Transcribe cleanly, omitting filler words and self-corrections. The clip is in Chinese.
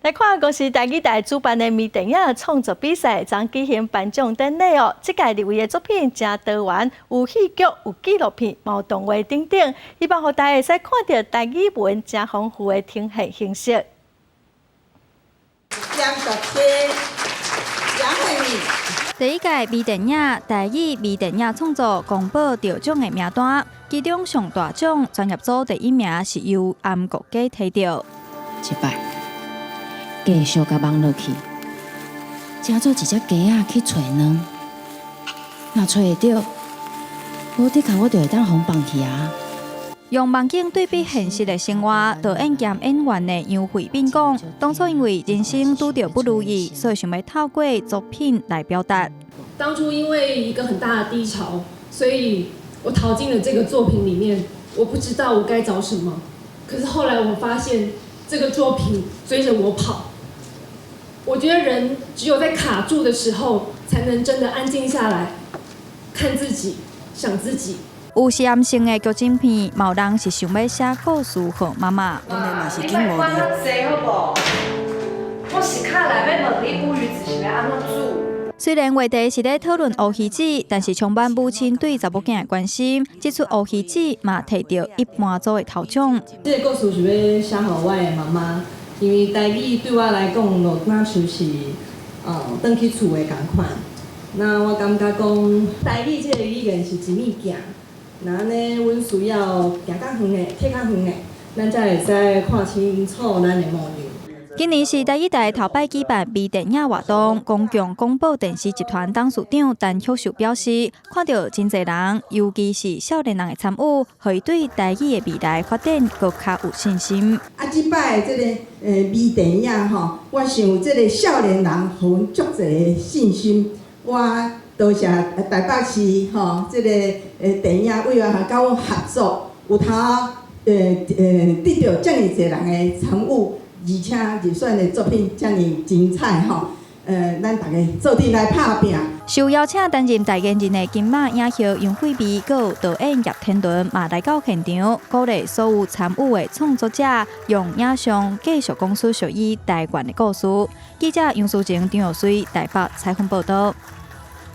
来看，公司台语台主办的微电影创作比赛，将举行颁奖典礼哦。这届入围的作品真多元，有戏剧、有纪录片、有动画等等，希望让大家会使看到台语文真丰富的呈现形式。第一届微电影台语微电影创作公布得奖的名单，其中上大奖专业组第一名是由安国家摕到。一摆。继续甲网落去，请做一只鸡仔去找卵。若找会到，我的确我就会当互放弃啊。用梦境对比现实的生活，导演兼演员的杨惠斌讲，当初因为人生拄到不如意，所以想要透过作品来表达。当初因为一个很大的低潮，所以我逃进了这个作品里面。我不知道我该找什么，可是后来我发现这个作品追着我跑。我觉得人只有在卡住的时候，才能真的安静下来，看自己，想自己。有实验性的剧情片，有人是想要写故事给妈妈。你莫管较济好无？我是卡来要问你，乌鱼子是要安怎煮？虽然话题是在讨论乌鱼子，但是充满母亲对查某囝的关心。这出乌鱼子嘛，摕到一半组的头奖。这个故事是要写给我的妈妈。因为台语对我来讲，就那像是返去厝的同款。那我感觉讲，台语这个语言是一物件，那安尼，阮需要行较远的、摕较远的，咱才会使看清楚咱的模样。今年是台语台头摆举办微电影活动，公共广播电视集团董事长陈秀秀表示，看到真侪人，尤其是少年人的参与，可以对台语的未来发展更加有信心。即摆的这个微电影吼，我想这个少年人互阮足侪的信心。我多谢台北市吼，这个电影委员会甲阮合作，有通得到遮尔侪人的参与。而且入选的作品遮尔精彩吼，咱大家做阵来拍拼。受邀请担任代言人的金马影后杨惠美，有导演叶天伦嘛来到现场，鼓励所有参与的创作者用影像继续讲述属于台湾的故事。记者杨淑晴、张耀水台北采访报道。